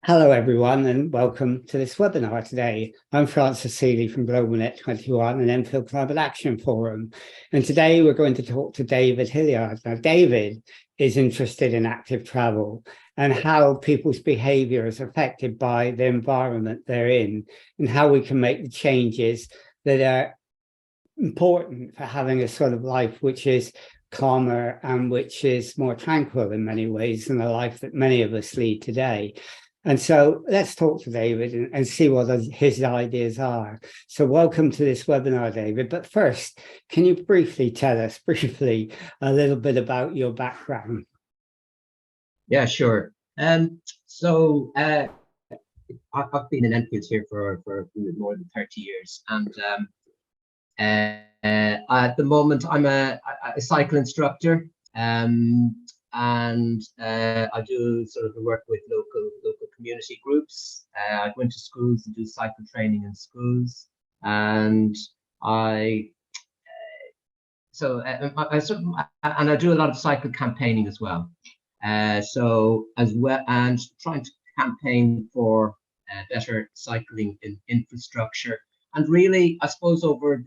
Hello, everyone, and welcome to this webinar today. I'm Francis Seeley from GlobalNet 21 and Enfield Climate Action Forum. And today we're going to talk to David Hilliard. Now, David is interested in active travel and how people's behaviour is affected by the environment they're in and how we can make the changes that are important for having a sort of life which is calmer and which is more tranquil in many ways than the life that many of us lead today. And so let's talk to David and see what his ideas are. So welcome to this webinar, David. But first, can you briefly tell us a little bit about your background? Yeah, sure. I've been in Enfield here for more than 30 years. And at the moment, I'm a cycle instructor. I do sort of work with local community groups. I go into schools and do cycle training in schools, and I do a lot of cycle campaigning as well. And trying to campaign for better cycling in infrastructure. And really, I suppose over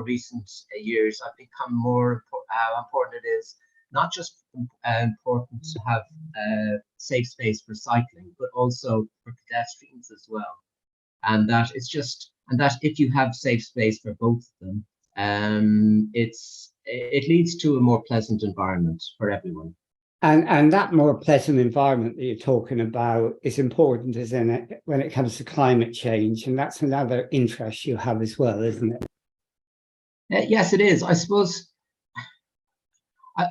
recent years, I've become more how important it is. Not just important to have a safe space for cycling, but also for pedestrians as well. And that if you have safe space for both of them, it leads to a more pleasant environment for everyone. And that more pleasant environment that you're talking about is important, isn't it, when it comes to climate change? And that's another interest you have as well, isn't it? Yes, it is. I suppose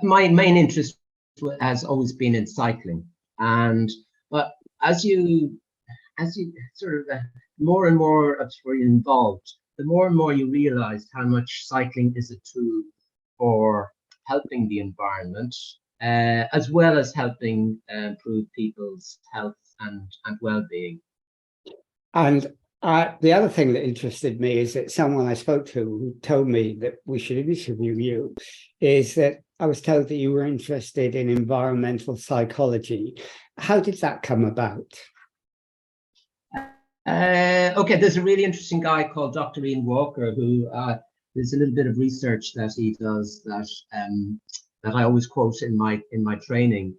my main interest has always been in cycling, but as you sort of more and more where you're involved, the more and more you realize how much cycling is a tool for helping the environment, as well as helping improve people's health and well-being. And the other thing that interested me is that someone I spoke to who told me that we should interview you is that I was told that you were interested in environmental psychology. How did that come about? Okay, there's a really interesting guy called Dr. Ian Walker who there's a little bit of research that he does that I always quote in my training,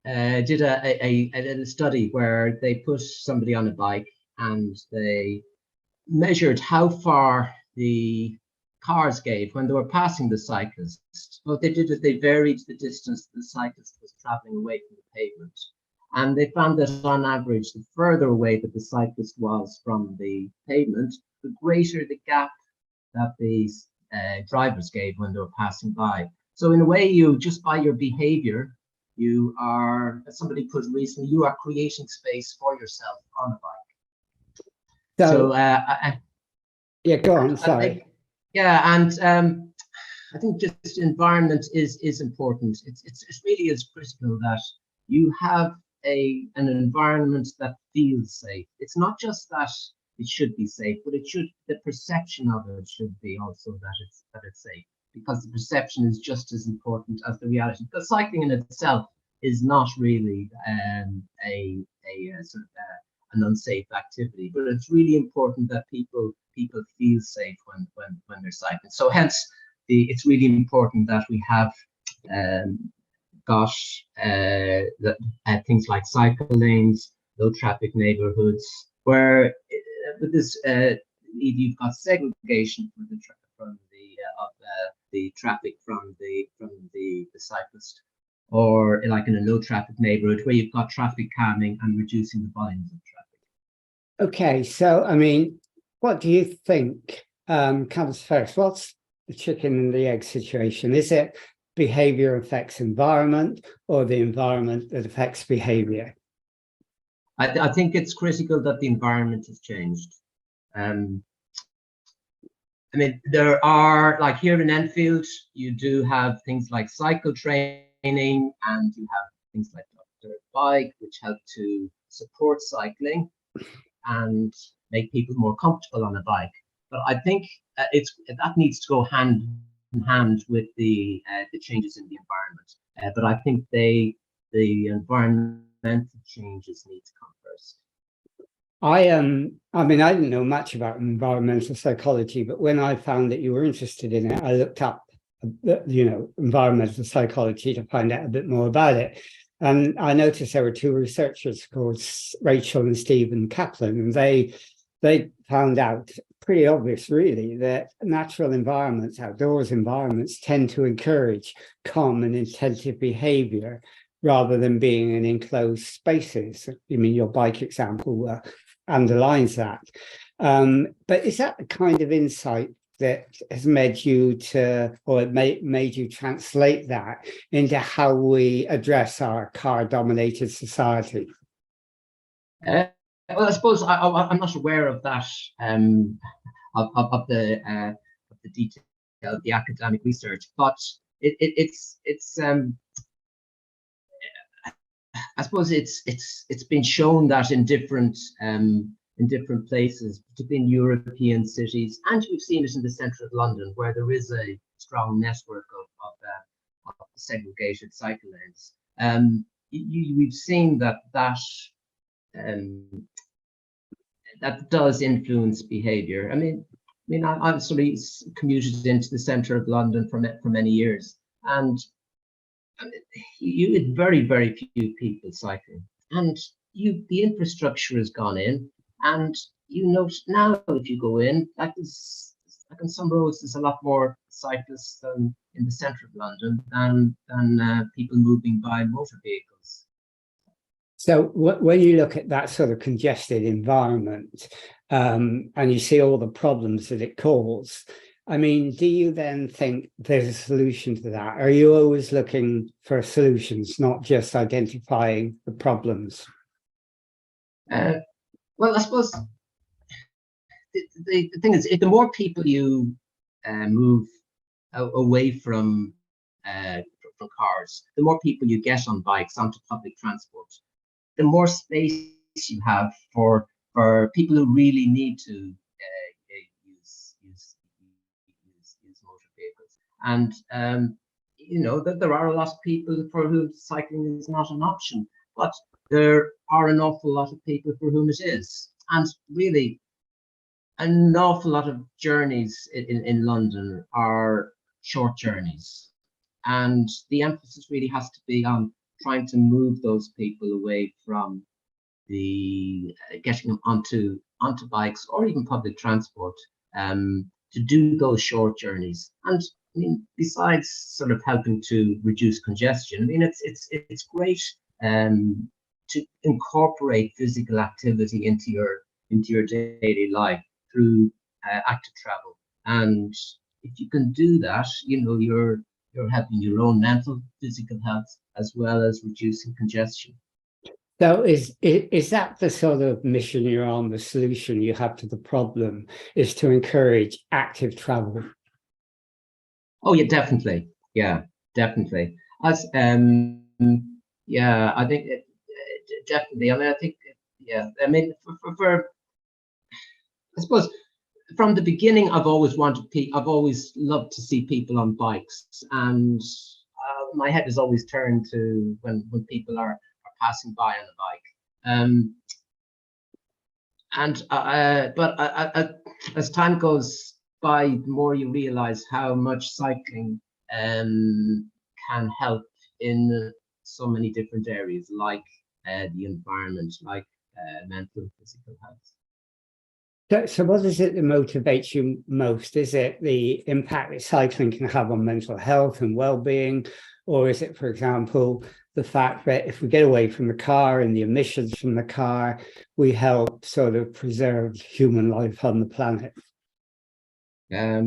did a study where they put somebody on a bike and they measured how far the cars gave when they were passing the cyclist. What they did is they varied the distance the cyclist was traveling away from the pavement. And they found that on average, the further away that the cyclist was from the pavement, the greater the gap that the drivers gave when they were passing by. So in a way, you just by your behavior, you are, as somebody put recently, you are creating space for yourself on a bike. Yeah, go on, sorry. I think just environment is important. It really is critical that you have an environment that feels safe. It's not just that it should be safe, but the perception of it should be also that it's safe, because the perception is just as important as the reality. Because cycling in itself is not really a sort of an unsafe activity, but it's really important that people feel safe when they're cycling. So hence, it's really important that we have things like cycle lanes, low traffic neighborhoods, where with this you've got segregation from the traffic from the cyclist, or like in a low traffic neighborhood where you've got traffic calming and reducing the volumes of traffic. Okay, so I mean, what do you think comes first? What's the chicken and the egg situation? Is it behavior affects environment, or the environment that affects behavior? I think it's critical that the environment has changed. I mean, there are, like here in Enfield, you do have things like cycle training, and you have things like Dr. Bike, which help to support cycling and make people more comfortable on a bike. But I think that needs to go hand in hand with the changes in the environment. But I think they the environmental changes need to come first? I mean, I didn't know much about environmental psychology, but when I found that you were interested in it, I looked up, environmental psychology to find out a bit more about it. And I noticed there were two researchers called Rachel and Stephen Kaplan, and they found out pretty obvious, really, that natural environments, outdoors environments, tend to encourage calm and attentive behaviour rather than being in enclosed spaces. I mean, your bike example underlines that. But is that the kind of insight that has made you to, or it made you translate that into how we address our car-dominated society? Well, I suppose I'm not aware of that, of the detail of the academic research, but it's I suppose it's been shown that in different places, particularly in European cities, and you've seen it in the centre of London, where there is a strong network of segregated cycle lanes. We've seen that does influence behaviour. I mean, I've sort of commuted into the centre of London for many years, and you had very few people cycling, and the infrastructure has gone in, and you note now if you go in, like on some roads there's a lot more cyclists in the centre of London than people moving by motor vehicles. So when you look at that sort of congested environment, and you see all the problems that it causes, I mean, do you then think there's a solution to that? Are you always looking for solutions, not just identifying the problems? Well, I suppose the thing is, if the more people you move away from cars, the more people you get on bikes, onto public transport, the more space you have for people who really need to use motor vehicles. And that there are a lot of people for whom cycling is not an option, but there are an awful lot of people for whom it is. And really, an awful lot of journeys in London are short journeys. And the emphasis really has to be on trying to move those people away from getting them onto bikes or even public transport to do those short journeys. And I mean, besides sort of helping to reduce congestion, I mean, it's great to incorporate physical activity into your daily life through active travel. And if you can do that, you're helping your own mental, physical health, as well as reducing congestion. So is that the sort of mission you're on, the solution you have to the problem, is to encourage active travel? Oh yeah, definitely. Yeah, definitely. As yeah, I think definitely. I mean, I think I mean, for I suppose from the beginning, I've always loved to see people on bikes, and my head is always turned to when people are passing by on a bike. But as time goes by, the more you realize how much cycling can help in so many different areas, like the environment, like mental and physical health. So what is it that motivates you most? Is it the impact that cycling can have on mental health and well-being? Or is it, for example, the fact that if we get away from the car and the emissions from the car, we help sort of preserve human life on the planet? I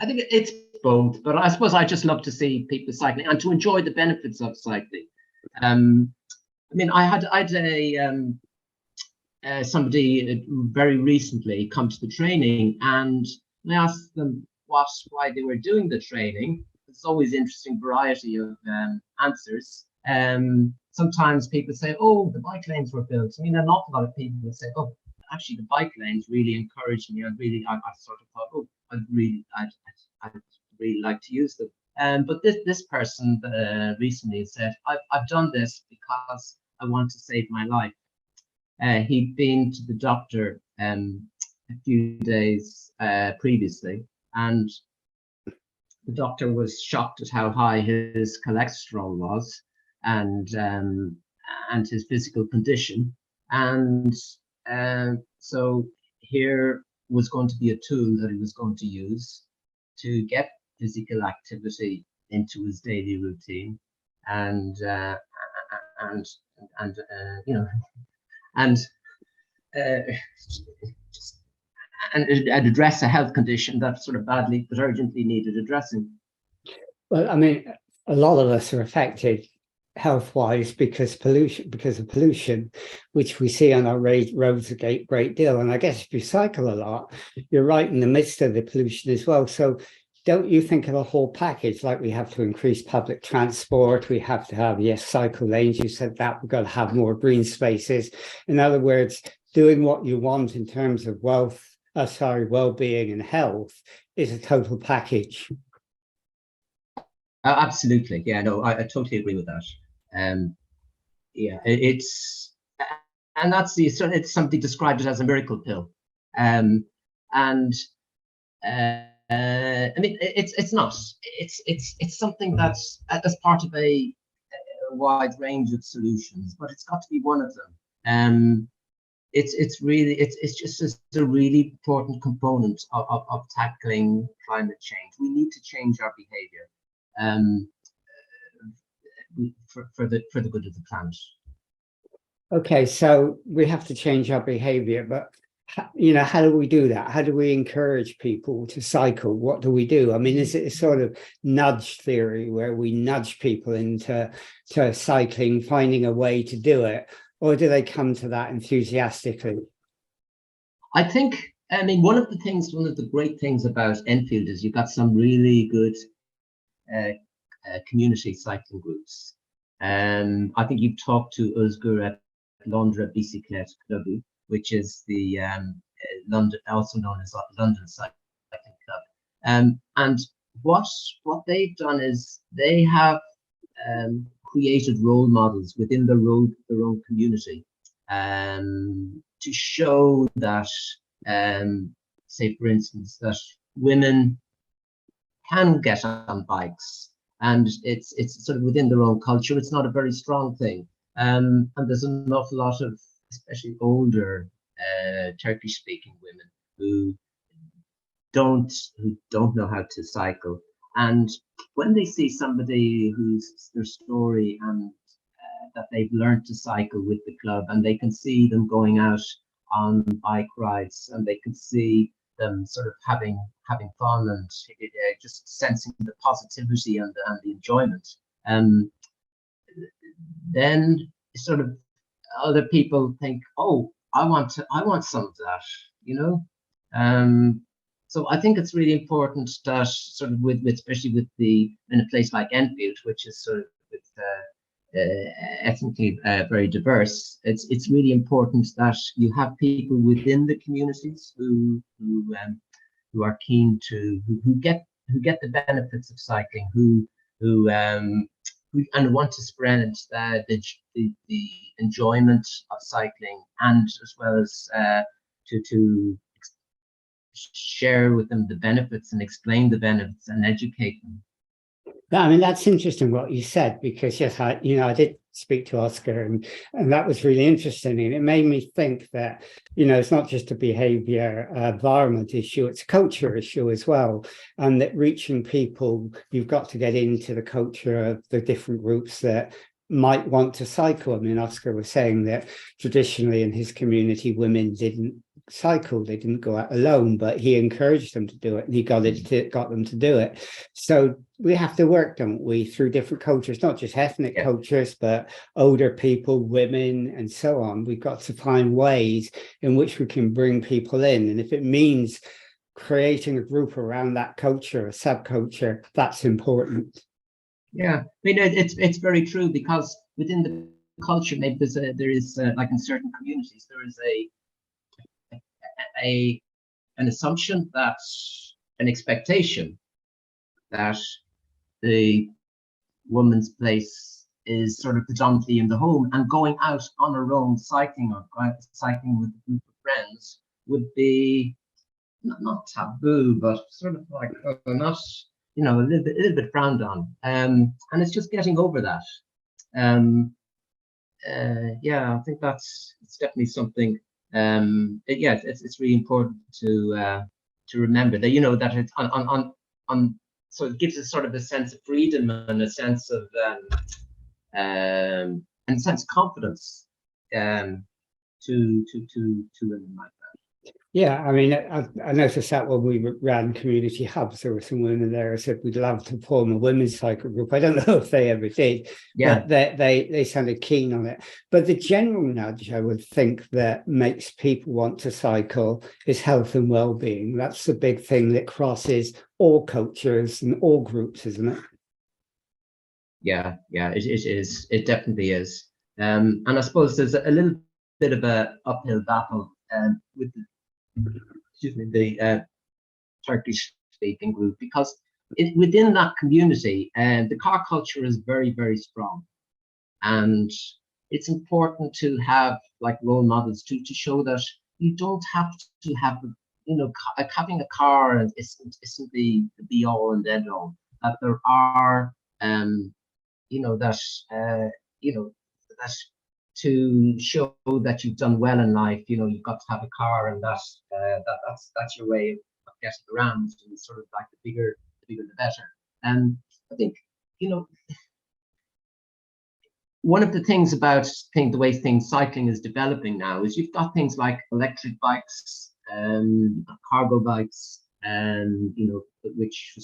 think it's both, but I suppose I just love to see people cycling and to enjoy the benefits of cycling. I mean, I had somebody very recently come to the training, and I asked them why they were doing the training. It's always interesting variety of answers. Sometimes people say, "Oh, the bike lanes were built." I mean, an awful lot of people will say, "Oh, actually, the bike lanes really encouraged me. I sort of thought, oh, I'd really like to use them. But this person recently said, I've done this because I want to save my life. He'd been to the doctor a few days previously, and the doctor was shocked at how high his cholesterol was, and his physical condition. And so here was going to be a tool that he was going to use to get physical activity into his daily routine, and you know, and just and address a health condition that sort of badly but urgently needed addressing. Well, I mean, a lot of us are affected health-wise because of pollution, which we see on our roads a great deal. And I guess if you cycle a lot, you're right in the midst of the pollution as well. So don't you think of a whole package, like we have to increase public transport, we have to have, yes, cycle lanes, you said that, we've got to have more green spaces. In other words, doing what you want in terms of well-being and health is a total package. Absolutely, yeah, no, I totally agree with that. Yeah, it's somebody described it as a miracle pill, and I mean, it's not. It's something that's part of a wide range of solutions, but it's got to be one of them. It's just a really important component of tackling climate change. We need to change our behaviour for the good of the planet. Okay, so we have to change our behaviour, but how do we do that? How do we encourage people to cycle? What do we do? I mean, is it a sort of nudge theory where we nudge people into cycling, finding a way to do it, or do they come to that enthusiastically? I mean, one of the great things about Enfield is you've got some really good community cycling groups. I think you've talked to Özgür at Londra Bisiklet Club, which is the London, also known as London Cycling Club. And what they've done is they have created role models within their own community to show that, say for instance, that women can get on bikes, and it's sort of within their own culture. It's not a very strong thing, and there's an awful lot of, especially older Turkish-speaking women who don't know how to cycle, and when they see somebody who's their story and that they've learned to cycle with the club, and they can see them going out on bike rides, and they can see them sort of having fun and just sensing the positivity and the enjoyment, then sort of other people think, oh, I want some of that, you know. So I think it's really important that sort of with especially with in a place like Enfield, which is sort of ethnically very diverse, it's really important that you have people within the communities who are keen to who get the benefits of cycling, who and want to spread the enjoyment of cycling, and as well as to share with them the benefits and explain the benefits and educate them. I mean, that's interesting what you said, because yes, I did speak to Oscar, and that was really interesting, and it made me think that it's not just a behaviour environment issue, it's a culture issue as well, and that reaching people, you've got to get into the culture of the different groups that might want to cycle. I mean, Oscar was saying that traditionally in his community, women didn't cycle, they didn't go out alone, but he encouraged them to do it, and he got them to do it. So we have to work, don't we, through different cultures, not just ethnic cultures, but older people, women, and so on. We've got to find ways in which we can bring people in, and if it means creating a group around that culture, a subculture, that's important. Yeah, I mean, it's very true, because within the culture, maybe there is like in certain communities, there is an assumption, that an expectation that the woman's place is sort of predominantly in the home, and going out on her own cycling or cycling with a group of friends would be not taboo, but sort of like not, you know, a little bit frowned on. And it's just getting over that. Yeah, I think it's definitely something. Yeah, it's really important to remember that, you know, that it's on so it gives us sort of a sense of freedom and a sense of and a sense of confidence to women like that. Yeah, I mean, I noticed that when we ran community hubs, there were some women there who said we'd love to form a women's cycle group. I don't know if they ever did, Yeah. but they sounded keen on it. But the general nudge, I would think, that makes people want to cycle is health and well-being. That's the big thing that crosses all cultures and all groups, isn't it? Yeah, it is. It definitely is. And I suppose there's a little bit of a uphill battle with the Turkish speaking group, because within that community, the car culture is very, very strong, and it's important to have like role models to show that you don't have to have, you know, having a car isn't the be all and end all. That there are you know, that that to show that you've done well in life, you know, you've got to have a car, and that's your way of getting around, and sort of like the bigger the better. And I think, you know, one of the things about the way cycling is developing now is you've got things like electric bikes, cargo bikes, and you know, which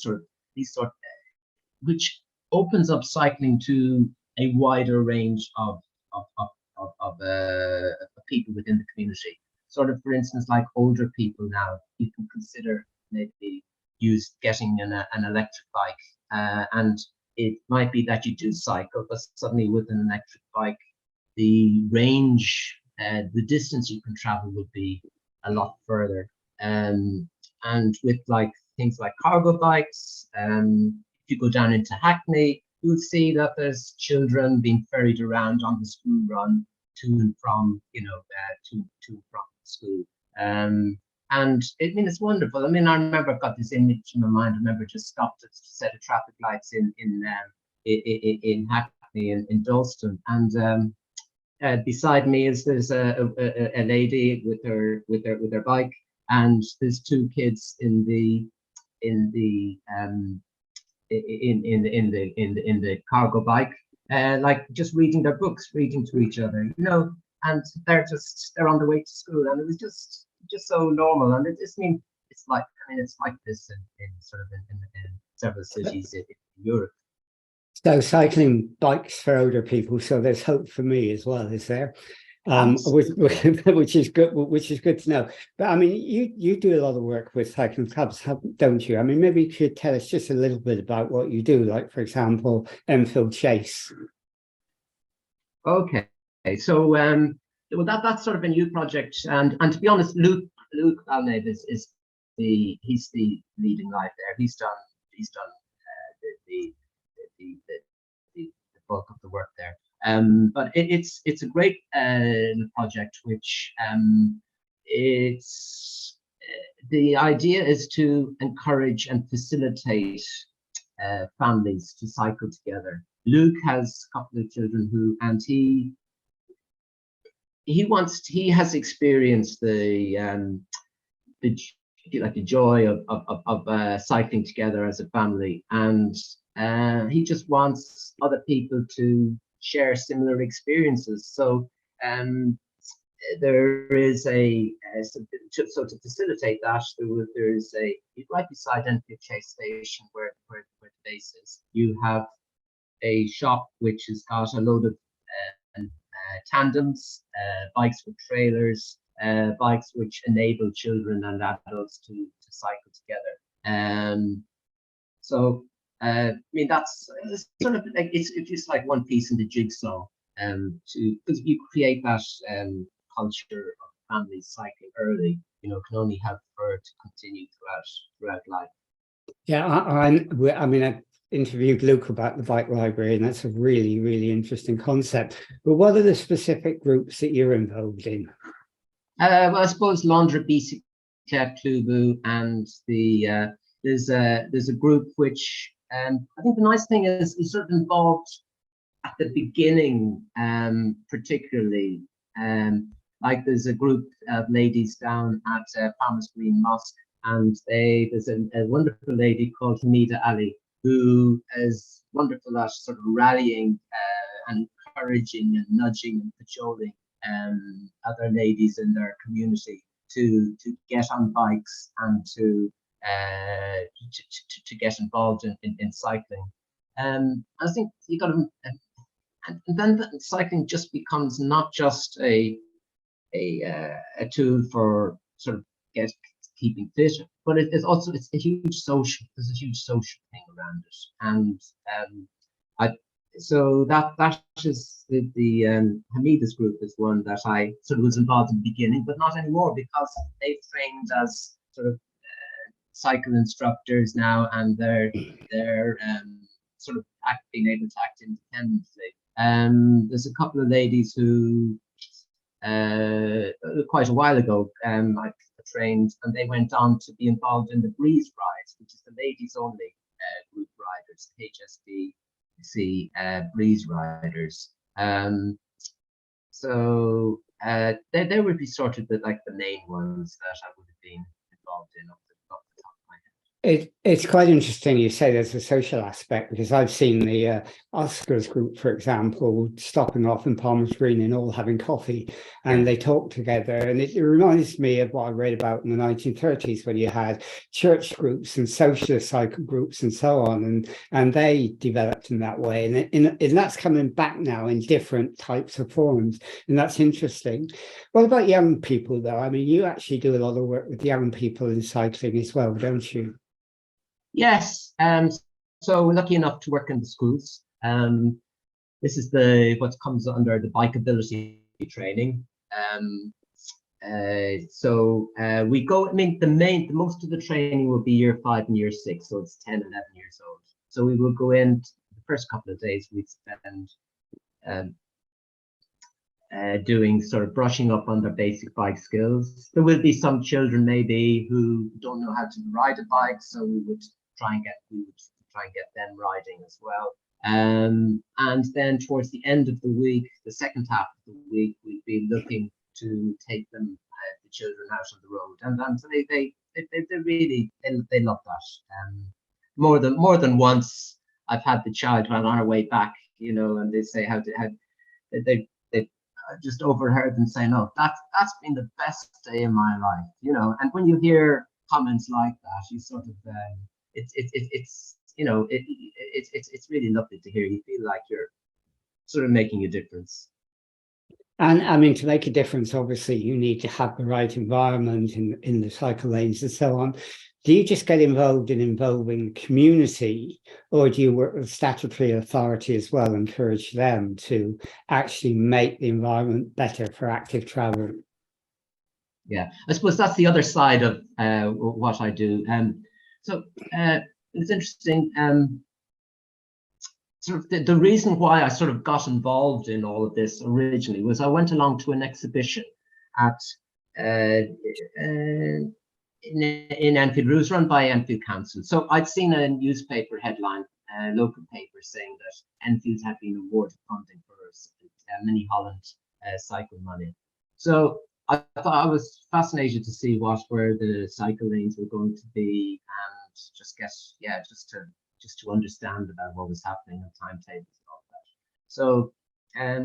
which opens up cycling to a wider range of people within the community. Sort of, for instance, like older people now, you can consider maybe getting an electric bike, and it might be that you do cycle, but suddenly with an electric bike, the range, the distance you can travel would be a lot further. And with like things like cargo bikes, if you go down into Hackney, you would see that there's children being ferried around on the school run to and from, you know, to and from school. And I mean, it's wonderful. I mean, I remember I've got this image in my mind. I remember just stopped at a set of traffic lights in Hackney in Dalston, and beside me there's a lady with her bike, and there's two kids in the cargo bike, like just reading their books, reading to each other, you know, and they're on their way to school, and it was just so normal. And it's like this in sort of in several cities in Europe. So cycling bikes for older people, so there's hope for me as well, is there? Which is good to know. But I mean, you do a lot of work with cycling clubs, don't you? I mean, maybe you could tell us just a little bit about what you do, like, for example, Enfield Chase. Okay, so well, that's sort of a new project, and to be honest, Luke Balnave is the leading light there. He's done the bulk of the work there. But it's a great project, which the idea is to encourage and facilitate families to cycle together. Luke has a couple of children and he has experienced the joy of cycling together as a family, and he just wants other people to share similar experiences. So there is to facilitate that, there is right beside Enfield Chase Station where the base is. You have a shop which has got a load of tandems, bikes with trailers, bikes which enable children and adults to cycle together. So I mean, that's sort of like it's just like one piece in the jigsaw, because you create that culture of families cycling early, you know, can only help for it to continue throughout life. Yeah, I mean, I interviewed Luke about the bike library, and that's a really, really interesting concept. But what are the specific groups that you're involved in? Well, I suppose Londra, Bicyclette, Clubu, and there's a group which I think the nice thing is sort of involved at the beginning, particularly. Like there's a group of ladies down at Palmer's Green Mosque, and there's a wonderful lady called Hamida Ali, who is wonderful at sort of rallying and encouraging and nudging and cajoling other ladies in their community to get on bikes and to get involved in cycling. I think you got to, and then cycling just becomes not just a tool for sort of keeping fit, but it's also there's a huge social thing around it, and I so that is the Hamida's group is one that I sort of was involved in the beginning, but not anymore because they've trained as sort of cycle instructors now, and they're sort of being able to act independently. There's a couple of ladies who quite a while ago I trained, and they went on to be involved in the Breeze Rides, which is the ladies only group riders, HSBC Breeze Riders. So they would be sort of the main ones that I would have been involved in off the top of my head. It's quite interesting you say there's a social aspect, because I've seen the Oscars group, for example, stopping off in Palmer's Green and all having coffee, and they talk together. And it reminds me of what I read about in the 1930s when you had church groups and socialist cycle groups and so on, and they developed in that way. And that's coming back now in different types of forms, and that's interesting. What about young people, though? I mean, you actually do a lot of work with young people in cycling as well, don't you? Yes, so we're lucky enough to work in the schools. This is what comes under the bikeability training. We go. I mean, the most of the training will be year 5 and year 6, so it's 10, 11 years old. So we will go in the first couple of days. We'd spend doing sort of brushing up on their basic bike skills. There will be some children maybe who don't know how to ride a bike, so we would try and get them riding as well. And then towards the end of the week, the second half of the week, we'd be looking to take them, the children, out on the road, and so they really love that. More than once, I've had the child on our way back, and they say how they just overheard them saying, "Oh, that's been the best day of my life," And when you hear comments like that, you sort of it's really lovely to hear. You feel like you're sort of making a difference. And I mean, to make a difference, obviously, you need to have the right environment in the cycle lanes and so on. Do you just get involved in involving the community, or do you work with statutory authority as well, encourage them to actually make the environment better for active travel? Yeah, I suppose that's the other side of what I do. So it's interesting. Sort of the reason why I sort of got involved in all of this originally was I went along to an exhibition at in Enfield. It was run by Enfield Council. So I'd seen a newspaper headline, local paper, saying that Enfield had been awarded funding for Mini Holland cycle money. So I thought I was fascinated to see where the cycle lanes were going to be, and just to understand about what was happening and timetables and all that. So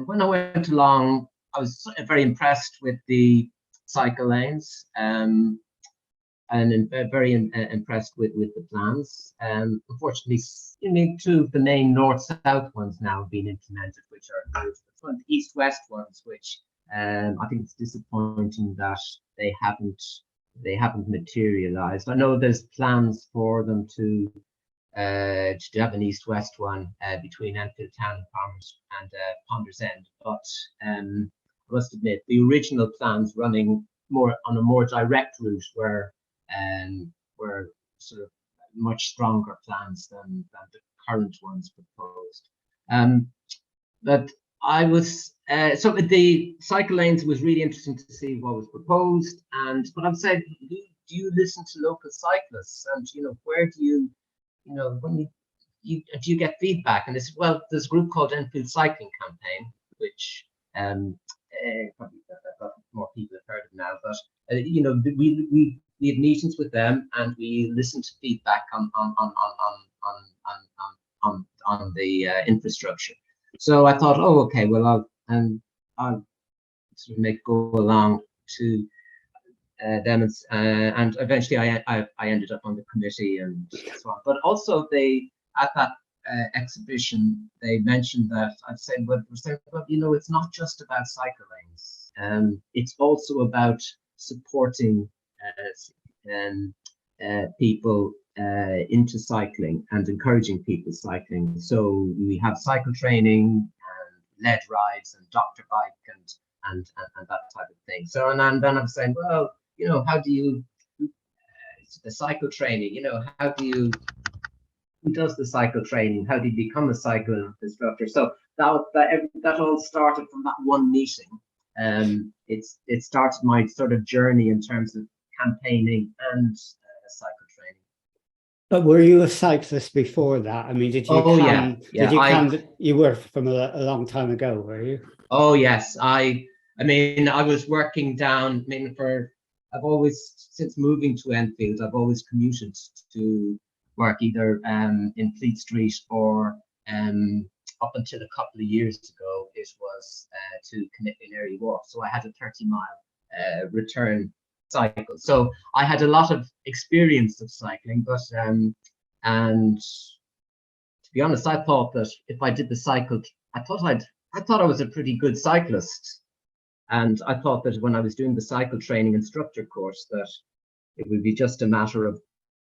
when I went along, I was very impressed with the cycle lanes, and very impressed with the plans. Unfortunately, 2 of the main north-south ones now have been implemented, which are good. The east-west ones, which I think it's disappointing that they haven't materialized. I know there's plans for them to have an east-west one between Enfield Town and Ponders End, but I must admit the original plans running on a more direct route were sort of much stronger plans than the current ones proposed. But I was so the cycle lanes was really interesting to see what was proposed, but I'm saying, do you listen to local cyclists, and where do you when do you get feedback? And this, well, there's a group called Enfield Cycling Campaign, which probably more people have heard of now, but we have meetings with them, and we listen to feedback on the infrastructure. So I thought, oh, okay, well, I'll sort of go along to them, and eventually I ended up on the committee and so on. But also at that exhibition, they mentioned that I'd say, well, it's not just about cycle lanes. It's also about supporting people into cycling and encouraging people cycling. So we have cycle training and lead rides and doctor bike and that type of thing. So and then I'm saying, well, how do you the cycle training? Who does the cycle training? How do you become a cycle instructor? So that all started from that one meeting. It started my sort of journey in terms of campaigning and cycle training. But were you a cyclist before that? I mean, did you you were from a long time ago, were you? Oh yes, I was working down. I've always, since moving to Enfield, I've always commuted to work either in Fleet Street or up until a couple of years ago, it was to Canary Wharf. So I had a 30-mile return cycle. So I had a lot of experience of cycling, but and to be honest, I thought that if I did the cycle, I thought I was a pretty good cyclist, and I thought that when I was doing the cycle training instructor course, that it would be just a matter of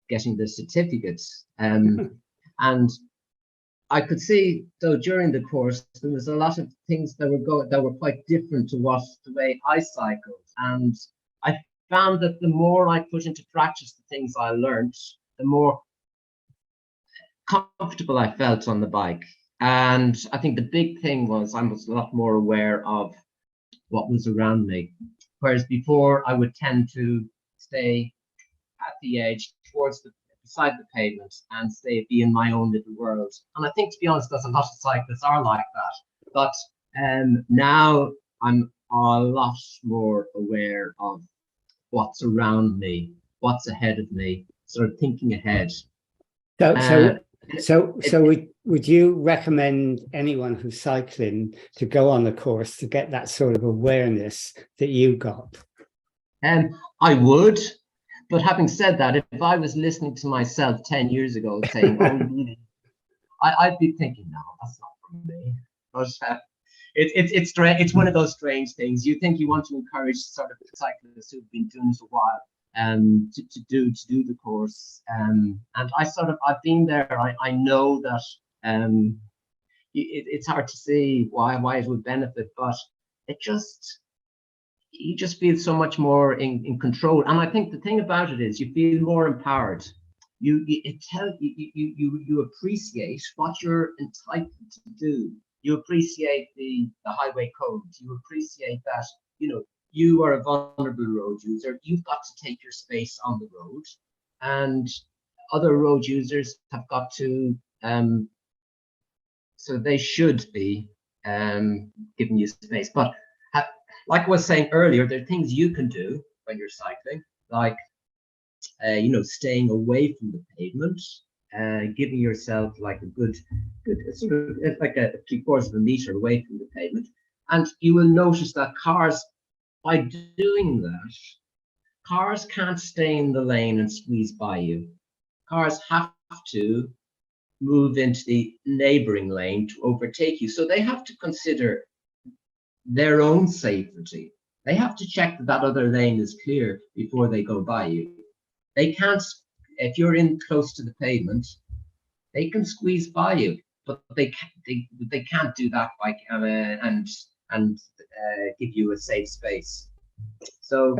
getting the certificate. And I could see, though, during the course there was a lot of things that were quite different to the way I cycled, and I found that the more I put into practice the things I learned, the more comfortable I felt on the bike. And I think the big thing was I was a lot more aware of what was around me, whereas before I would tend to stay at the edge beside the pavement and be in my own little world. And I think, to be honest, there's a lot of cyclists are like that. But now I'm a lot more aware of what's around me, what's ahead of me, sort of thinking ahead. So would you recommend anyone who's cycling to go on the course to get that sort of awareness that you got? I would, but having said that, if I was listening to myself 10 years ago saying, "Oh, I'd be thinking, no, that's not for me." But it's one of those strange things. You think you want to encourage sort of cyclists who've been doing this a while, to do the course, and I've been there. I know that it's hard to see why it would benefit, but you just feel so much more in control. And I think the thing about it is you feel more empowered. You appreciate what you're entitled to do. You appreciate the highway code. You appreciate that, you are a vulnerable road user. You've got to take your space on the road, and other road users have got to, so they should be giving you space. But like I was saying earlier, there are things you can do when you're cycling, like, staying away from the pavement, giving yourself like a good sort of like a 3/4 of a meter away from the pavement. And you will notice that by doing that, cars can't stay in the lane and squeeze by you. Cars have to move into the neighboring lane to overtake you. So they have to consider their own safety. They have to check that other lane is clear before they go by you. They can't, if you're in close to the pavement, they can squeeze by you, but they can't do that by and give you a safe space. So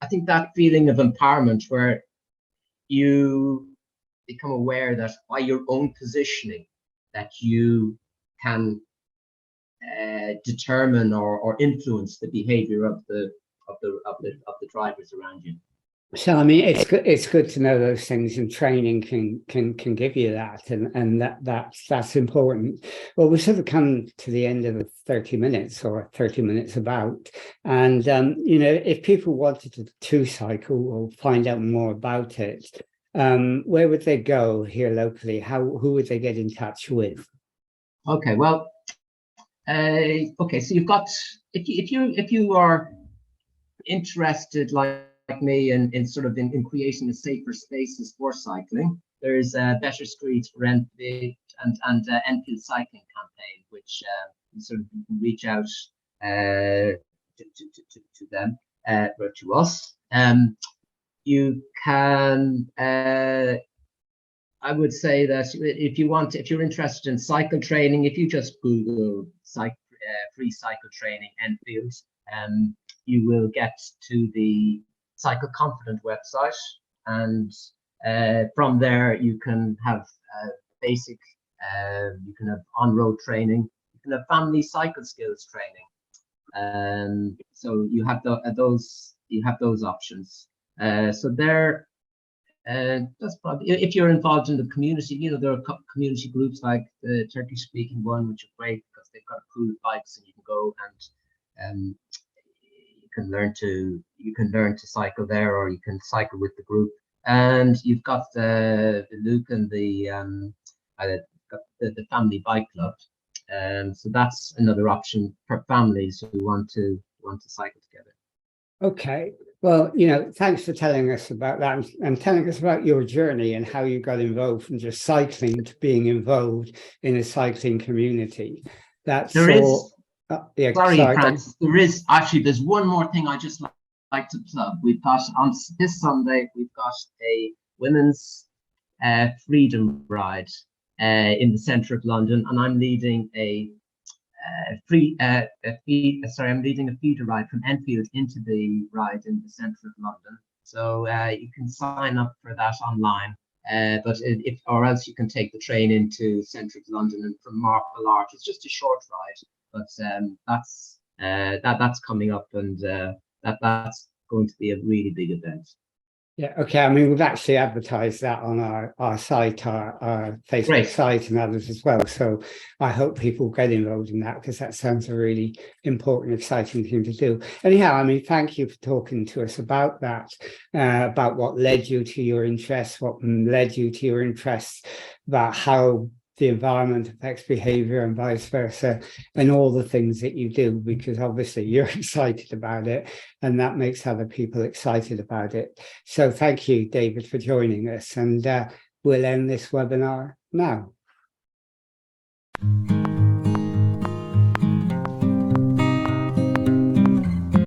I think that feeling of empowerment, where you become aware that by your own positioning, that you can determine or influence the behavior of the drivers around you. So I mean, it's good to know those things, and training can give you that, and that's important. Well, we sort of come to the end of the 30 minutes, or 30 minutes about, and you know, if people wanted to cycle or find out more about it, where would they go here locally? Who would they get in touch with? Okay, well, okay, so you've got, if you are interested like me in sort of in creating a safer spaces for cycling, there's Better Streets for Enfield and Enfield Cycling Campaign, which sort of you can reach out to them or to us. You can, I would say that if you're interested in cycle training, if you just Google free cycle training Enfield, you will get to the Cycle Confident website, and from there you can have basic, you can have on-road training, you can have family cycle skills training, so you have those options. So there, that's probably, if you're involved in the community, you know, there are community groups like the Turkish-speaking one, which are great because they've got approved bikes, and you can go and you can learn to cycle there, or you can cycle with the group. And you've got the Luke and the family bike club, so that's another option for families who want to cycle together. Okay, well, you know, thanks for telling us about that, and telling us about your journey and how you got involved from just cycling to being involved in a cycling community. That's so. Yeah, sorry, Francis, there's one more thing I just like to plug. We've got on this Sunday, we've got a women's freedom ride in the centre of London, and I'm leading I'm leading a feeder ride from Enfield into the ride in the centre of London. So you can sign up for that online, or else you can take the train into centre of London, and from Marble Arch. It's just a short ride, but that's coming up, and that's going to be a really big event. Yeah, okay. I mean, we've actually advertised that on our site, our Facebook site, and others as well. So I hope people get involved in that, because that sounds a really important, exciting thing to do. Anyhow, I mean, thank you for talking to us about that, about what led you to your interests, what led you to your interests, about how the environment affects behavior and vice versa, and all the things that you do, because obviously you're excited about it, and that makes other people excited about it. So thank you, David, for joining us, and we'll end this webinar now.